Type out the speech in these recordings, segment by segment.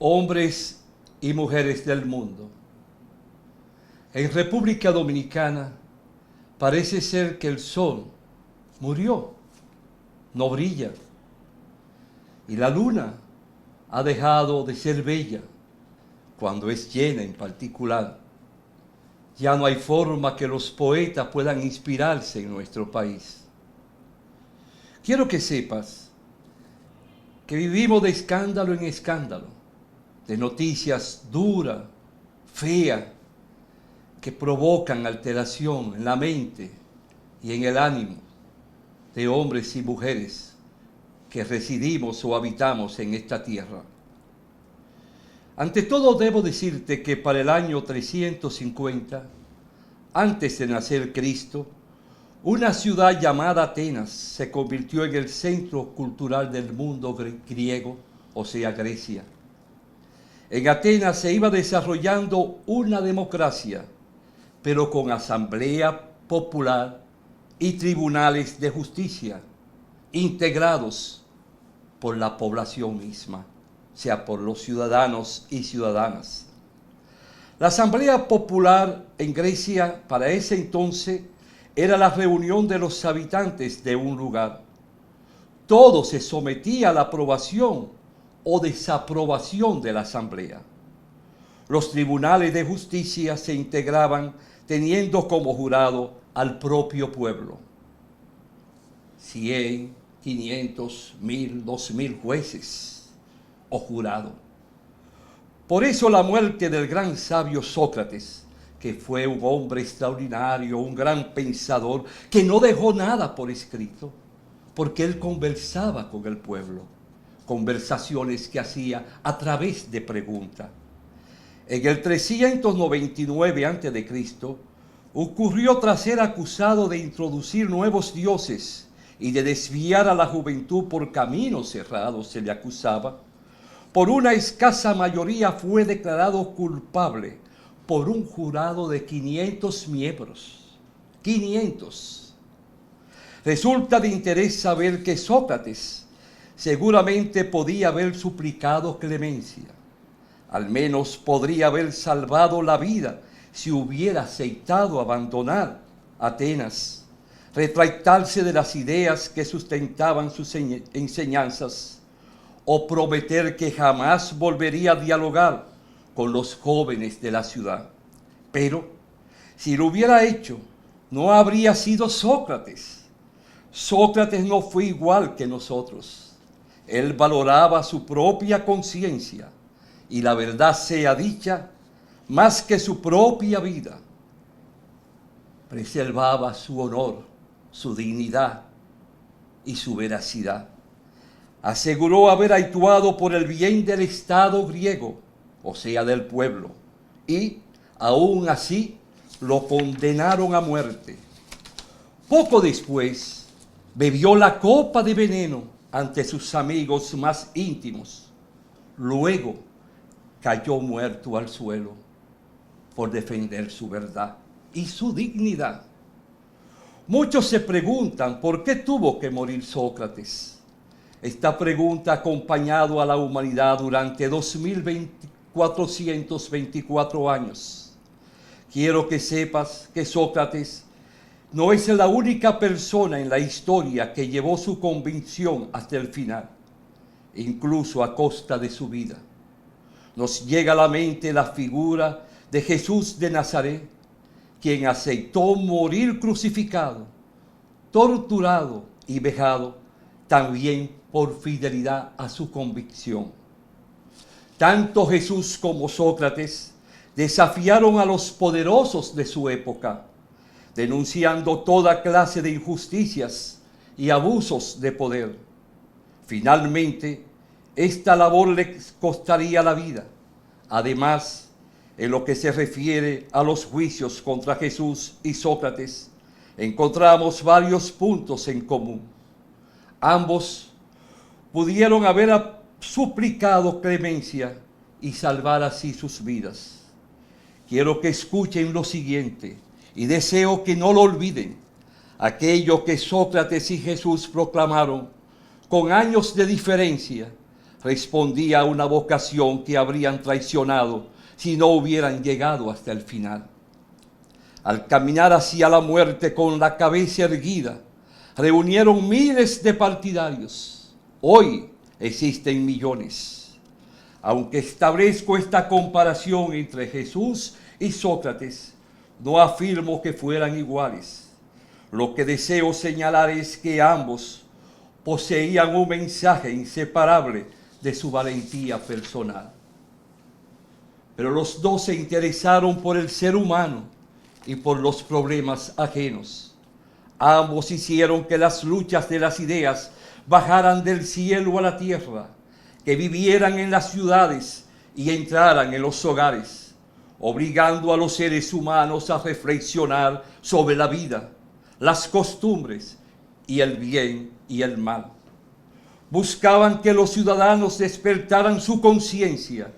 hombres y mujeres del mundo. En República Dominicana parece ser que el sol murió, no brilla, y la luna ha dejado de ser bella cuando es llena en particular. Ya no hay forma que los poetas puedan inspirarse en nuestro país. Quiero que sepas que vivimos de escándalo en escándalo, de noticias duras, feas, que provocan alteración en la mente y en el ánimo de hombres y mujeres que residimos o habitamos en esta tierra. Ante todo, debo decirte que para el año 350, antes de nacer Cristo, una ciudad llamada Atenas se convirtió en el centro cultural del mundo griego, o sea, Grecia. En Atenas se iba desarrollando una democracia, pero con asamblea popular y tribunales de justicia, integrados por la población misma, o sea, por los ciudadanos y ciudadanas. La asamblea popular en Grecia para ese entonces era la reunión de los habitantes de un lugar. Todo se sometía a la aprobación o desaprobación de la asamblea. Los tribunales de justicia se integraban teniendo como jurado al propio pueblo. 100, 500, 1000, 2000 jueces o jurado. Por eso la muerte del gran sabio Sócrates, que fue un hombre extraordinario, un gran pensador, que no dejó nada por escrito, porque él conversaba con el pueblo, conversaciones que hacía a través de preguntas. En el 399 a.C., ocurrió tras ser acusado de introducir nuevos dioses y de desviar a la juventud por caminos cerrados, se le acusaba. Por una escasa mayoría fue declarado culpable por un jurado de 500 miembros. 500. Resulta de interés saber que Sócrates seguramente podía haber suplicado clemencia. Al menos podría haber salvado la vida si hubiera aceptado abandonar Atenas, retractarse de las ideas que sustentaban sus enseñanzas, o prometer que jamás volvería a dialogar con los jóvenes de la ciudad. Pero, si lo hubiera hecho, no habría sido Sócrates. Sócrates no fue igual que nosotros. Él valoraba su propia conciencia y, la verdad sea dicha, más que su propia vida. Preservaba su honor, su dignidad y su veracidad. Aseguró haber actuado por el bien del Estado griego, o sea, del pueblo, y aún así lo condenaron a muerte. Poco después, bebió la copa de veneno ante sus amigos más íntimos. Luego, cayó muerto al suelo por defender su verdad y su dignidad. Muchos se preguntan por qué tuvo que morir Sócrates. Esta pregunta ha acompañado a la humanidad durante 2424 años. Quiero que sepas que Sócrates no es la única persona en la historia que llevó su convicción hasta el final, incluso a costa de su vida. Nos llega a la mente la figura de Jesús de Nazaret, quien aceptó morir crucificado, torturado y vejado, también por fidelidad a su convicción. Tanto Jesús como Sócrates desafiaron a los poderosos de su época, denunciando toda clase de injusticias y abusos de poder. Finalmente, esta labor les costaría la vida. Además, en lo que se refiere a los juicios contra Jesús y Sócrates, encontramos varios puntos en común. Ambos pudieron haber suplicado clemencia y salvar así sus vidas. Quiero que escuchen lo siguiente y deseo que no lo olviden. Aquello que Sócrates y Jesús proclamaron con años de diferencia, respondía a una vocación que habrían traicionado si no hubieran llegado hasta el final. Al caminar hacia la muerte con la cabeza erguida, reunieron miles de partidarios. Hoy existen millones. Aunque establezco esta comparación entre Jesús y Sócrates, no afirmo que fueran iguales. Lo que deseo señalar es que ambos poseían un mensaje inseparable de su valentía personal. Pero los dos se interesaron por el ser humano y por los problemas ajenos. Ambos hicieron que las luchas de las ideas bajaran del cielo a la tierra, que vivieran en las ciudades y entraran en los hogares, obligando a los seres humanos a reflexionar sobre la vida, las costumbres y el bien y el mal. Buscaban que los ciudadanos despertaran su conciencia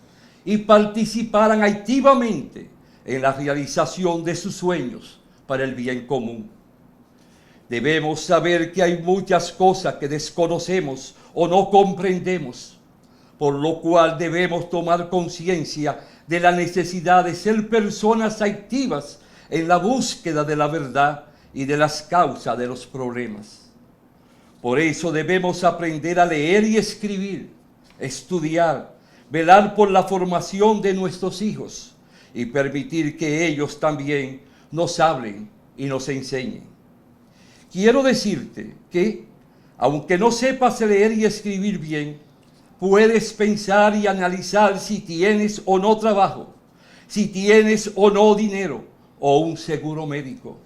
y participaran activamente en la realización de sus sueños para el bien común. Debemos saber que hay muchas cosas que desconocemos o no comprendemos, por lo cual debemos tomar conciencia de la necesidad de ser personas activas en la búsqueda de la verdad y de las causas de los problemas. Por eso debemos aprender a leer y escribir, estudiar, velar por la formación de nuestros hijos y permitir que ellos también nos hablen y nos enseñen. Quiero decirte que, aunque no sepas leer y escribir bien, puedes pensar y analizar si tienes o no trabajo, si tienes o no dinero o un seguro médico.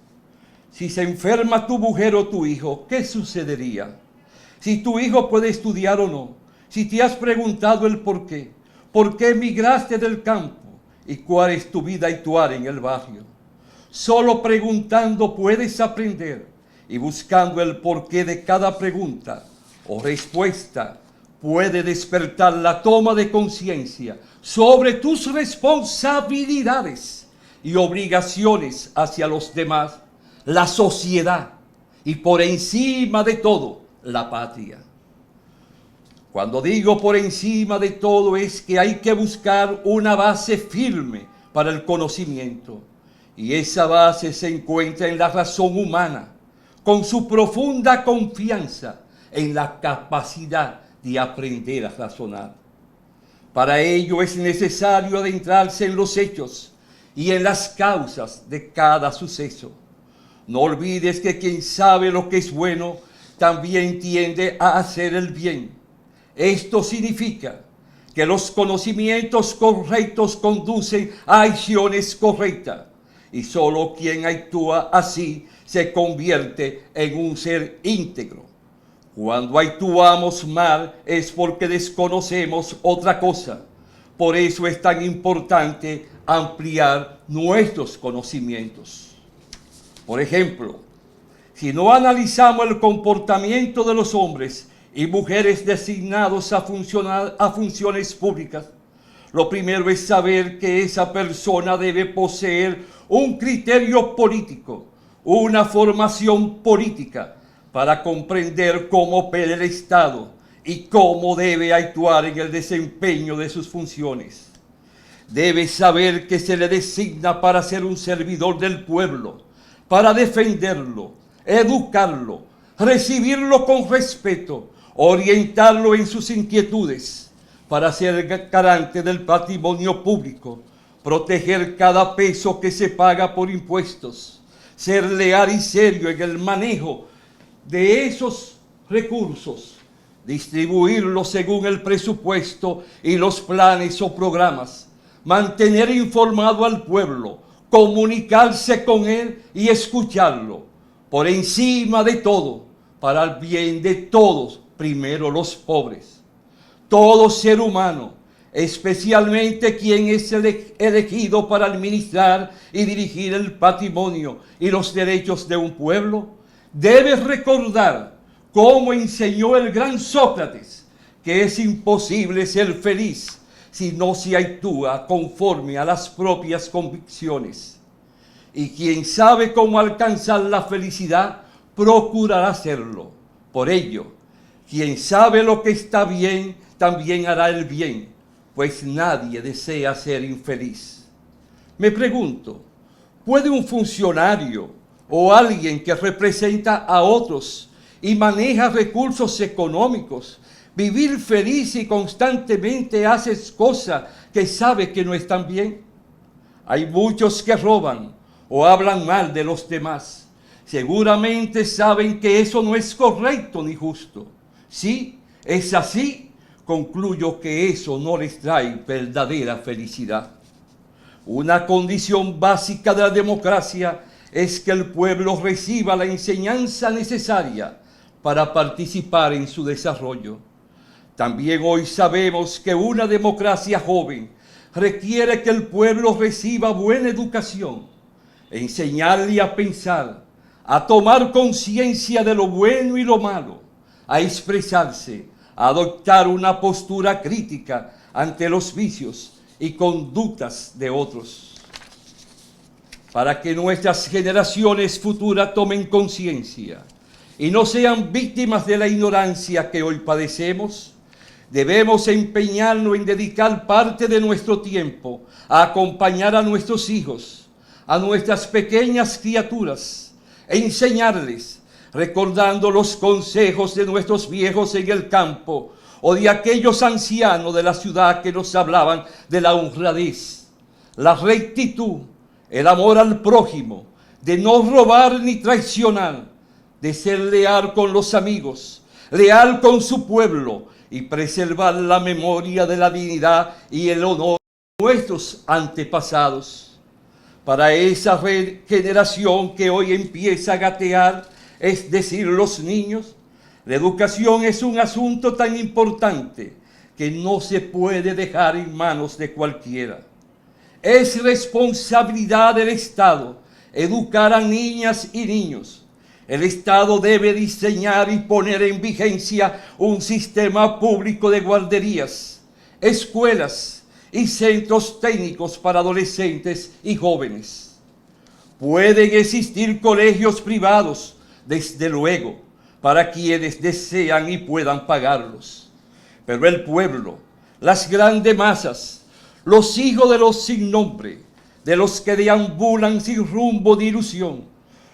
Si se enferma tu mujer o tu hijo, ¿qué sucedería? Si tu hijo puede estudiar o no, si te has preguntado el por qué emigraste del campo y cuál es tu vida actual en el barrio. Solo preguntando puedes aprender y buscando el porqué de cada pregunta o respuesta puede despertar la toma de conciencia sobre tus responsabilidades y obligaciones hacia los demás, la sociedad y por encima de todo, la patria. Cuando digo por encima de todo es que hay que buscar una base firme para el conocimiento y esa base se encuentra en la razón humana, con su profunda confianza en la capacidad de aprender a razonar. Para ello es necesario adentrarse en los hechos y en las causas de cada suceso. No olvides que quien sabe lo que es bueno también tiende a hacer el bien. Esto significa que los conocimientos correctos conducen a acciones correctas y solo quien actúa así se convierte en un ser íntegro. Cuando actuamos mal es porque desconocemos otra cosa. Por eso es tan importante ampliar nuestros conocimientos. Por ejemplo, si no analizamos el comportamiento de los hombres y mujeres designados a funciones públicas, lo primero es saber que esa persona debe poseer un criterio político, una formación política, para comprender cómo opera el Estado y cómo debe actuar en el desempeño de sus funciones. Debe saber que se le designa para ser un servidor del pueblo, para defenderlo, educarlo, recibirlo con respeto, orientarlo en sus inquietudes, para ser garante del patrimonio público, proteger cada peso que se paga por impuestos, ser leal y serio en el manejo de esos recursos, distribuirlos según el presupuesto y los planes o programas, mantener informado al pueblo, comunicarse con él y escucharlo, por encima de todo, para el bien de todos, primero los pobres. Todo ser humano, especialmente quien es elegido para administrar y dirigir el patrimonio y los derechos de un pueblo, debe recordar, como enseñó el gran Sócrates, que es imposible ser feliz si no se actúa conforme a las propias convicciones. Y quien sabe cómo alcanzar la felicidad, procurará hacerlo. Por ello, Quien sabe lo que está bien, también hará el bien, pues nadie desea ser infeliz. Me pregunto, ¿puede un funcionario o alguien que representa a otros y maneja recursos económicos vivir feliz y constantemente hace cosas que sabe que no están bien? Hay muchos que roban o hablan mal de los demás. Seguramente saben que eso no es correcto ni justo. Si es así, concluyo que eso no les trae verdadera felicidad. Una condición básica de la democracia es que el pueblo reciba la enseñanza necesaria para participar en su desarrollo. También hoy sabemos que una democracia joven requiere que el pueblo reciba buena educación, enseñarle a pensar, a tomar conciencia de lo bueno y lo malo, a expresarse, a adoptar una postura crítica ante los vicios y conductas de otros. Para que nuestras generaciones futuras tomen conciencia y no sean víctimas de la ignorancia que hoy padecemos, debemos empeñarnos en dedicar parte de nuestro tiempo a acompañar a nuestros hijos, a nuestras pequeñas criaturas, e enseñarles, recordando los consejos de nuestros viejos en el campo o de aquellos ancianos de la ciudad que nos hablaban de la honradez, la rectitud, el amor al prójimo, de no robar ni traicionar, de ser leal con los amigos, leal con su pueblo y preservar la memoria de la dignidad y el honor de nuestros antepasados. Para esa generación que hoy empieza a gatear, es decir, los niños, la educación es un asunto tan importante que no se puede dejar en manos de cualquiera. Es responsabilidad del Estado educar a niñas y niños. El Estado debe diseñar y poner en vigencia un sistema público de guarderías, escuelas y centros técnicos para adolescentes y jóvenes. Pueden existir colegios privados, desde luego, para quienes desean y puedan pagarlos. Pero el pueblo, las grandes masas, los hijos de los sin nombre, de los que deambulan sin rumbo ni ilusión,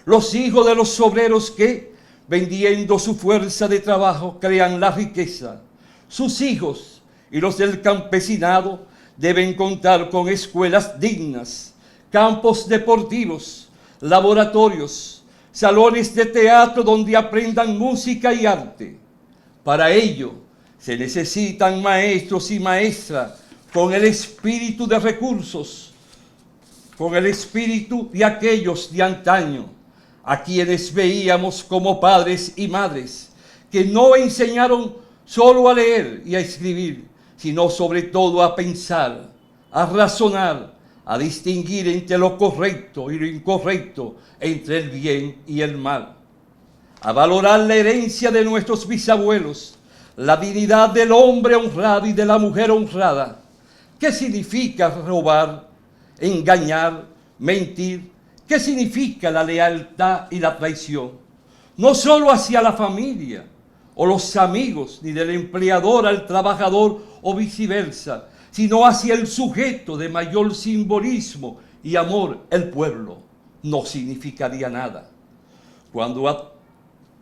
los hijos de los obreros que, vendiendo su fuerza de trabajo, crean la riqueza. Sus hijos y los del campesinado deben contar con escuelas dignas, campos deportivos, laboratorios, salones de teatro donde aprendan música y arte. Para ello se necesitan maestros y maestras con el espíritu de recursos, con el espíritu de aquellos de antaño, a quienes veíamos como padres y madres, que no enseñaron solo a leer y a escribir, sino sobre todo a pensar, a razonar, a distinguir entre lo correcto y lo incorrecto, entre el bien y el mal, a valorar la herencia de nuestros bisabuelos, la dignidad del hombre honrado y de la mujer honrada. ¿Qué significa robar, engañar, mentir? ¿Qué significa la lealtad y la traición? No solo hacia la familia o los amigos, ni del empleador al trabajador o viceversa, sino hacia el sujeto de mayor simbolismo y amor, el pueblo. No significaría nada. Cuando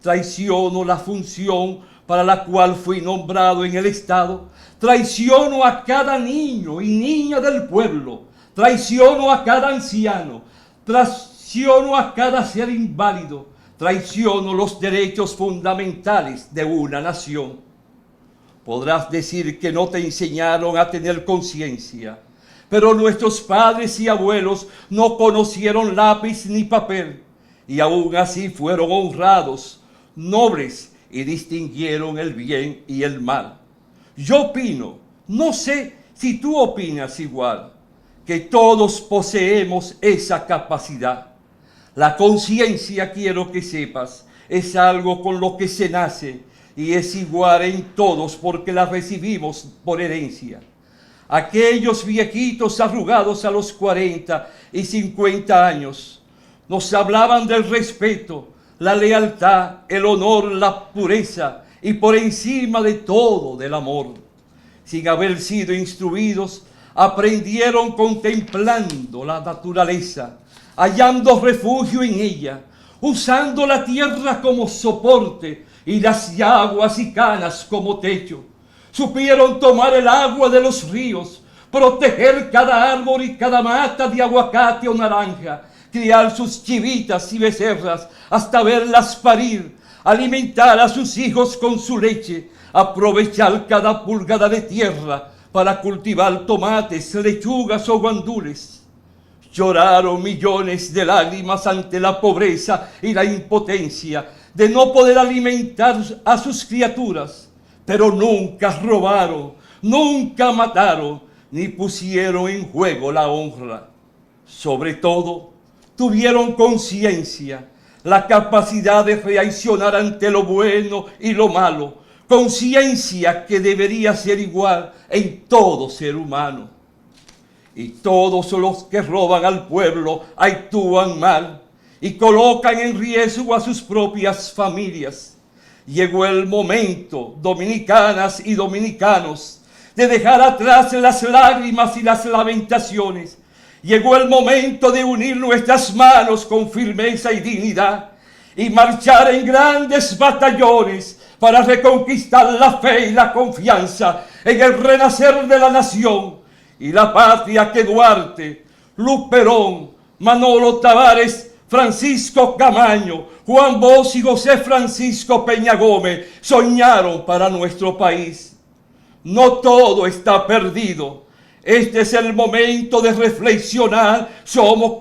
traiciono la función para la cual fui nombrado en el Estado, traiciono a cada niño y niña del pueblo, traiciono a cada anciano, traiciono a cada ser inválido, traiciono los derechos fundamentales de una nación. Podrás decir que no te enseñaron a tener conciencia, pero nuestros padres y abuelos no conocieron lápiz ni papel, y aún así fueron honrados, nobles, y distinguieron el bien y el mal. Yo opino, no sé si tú opinas igual, que todos poseemos esa capacidad. La conciencia, quiero que sepas, es algo con lo que se nace y es igual en todos porque la recibimos por herencia. Aquellos viejitos arrugados a los 40 y 50 años nos hablaban del respeto, la lealtad, el honor, la pureza y por encima de todo del amor. Sin haber sido instruidos, aprendieron contemplando la naturaleza, hallando refugio en ella, usando la tierra como soporte y las aguas y canas como techo. Supieron tomar el agua de los ríos, proteger cada árbol y cada mata de aguacate o naranja, criar sus chivitas y becerras hasta verlas parir, alimentar a sus hijos con su leche, aprovechar cada pulgada de tierra para cultivar tomates, lechugas o guandules. Lloraron millones de lágrimas ante la pobreza y la impotencia de no poder alimentar a sus criaturas, pero nunca robaron, nunca mataron, ni pusieron en juego la honra. Sobre todo, tuvieron conciencia, la capacidad de reaccionar ante lo bueno y lo malo, conciencia que debería ser igual en todo ser humano. Y todos los que roban al pueblo actúan mal y colocan en riesgo a sus propias familias. Llegó el momento, dominicanas y dominicanos, de dejar atrás las lágrimas y las lamentaciones. Llegó el momento de unir nuestras manos con firmeza y dignidad y marchar en grandes batallones para reconquistar la fe y la confianza en el renacer de la nación y la patria que Duarte, Luperón, Manolo Tavares, Francisco Camaño, Juan Bosch y José Francisco Peña Gómez soñaron para nuestro país. No todo está perdido. Este es el momento de reflexionar sobre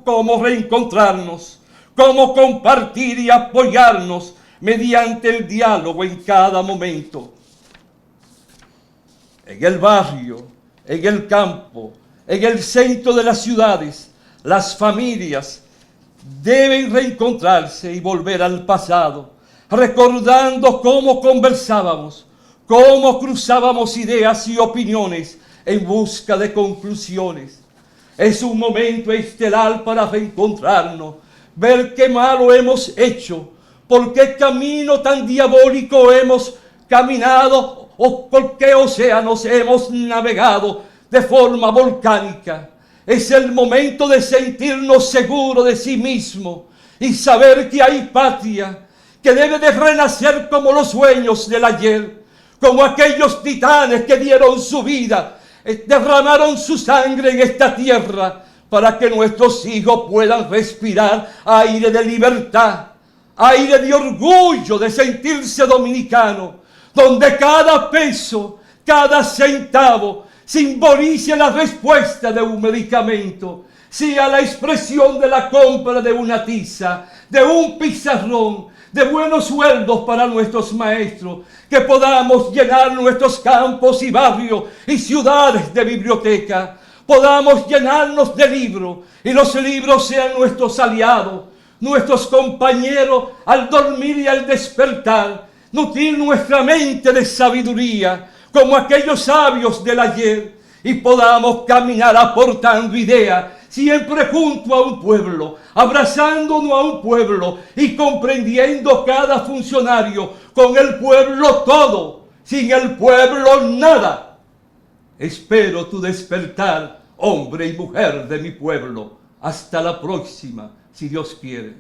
cómo reencontrarnos, cómo compartir y apoyarnos mediante el diálogo en cada momento. En el barrio, en el campo, en el centro de las ciudades, las familias deben reencontrarse y volver al pasado, recordando cómo conversábamos, cómo cruzábamos ideas y opiniones en busca de conclusiones. Es un momento estelar para reencontrarnos, ver qué malo hemos hecho, por qué camino tan diabólico hemos caminado o por qué océanos hemos navegado de forma volcánica. Es el momento de sentirnos seguros de sí mismo y saber que hay patria que debe de renacer como los sueños del ayer, como aquellos titanes que dieron su vida, derramaron su sangre en esta tierra para que nuestros hijos puedan respirar aire de libertad, aire de orgullo de sentirse dominicano, donde cada peso, cada centavo simbolice la respuesta de un medicamento, sea la expresión de la compra de una tiza, de un pizarrón, de buenos sueldos para nuestros maestros, que podamos llenar nuestros campos y barrios y ciudades de biblioteca, podamos llenarnos de libros y los libros sean nuestros aliados, nuestros compañeros al dormir y al despertar, nutrir nuestra mente de sabiduría como aquellos sabios del ayer y podamos caminar aportando ideas, siempre junto a un pueblo, abrazándonos a un pueblo y comprendiendo cada funcionario con el pueblo todo, sin el pueblo nada. Espero tu despertar, hombre y mujer de mi pueblo. Hasta la próxima, si Dios quiere.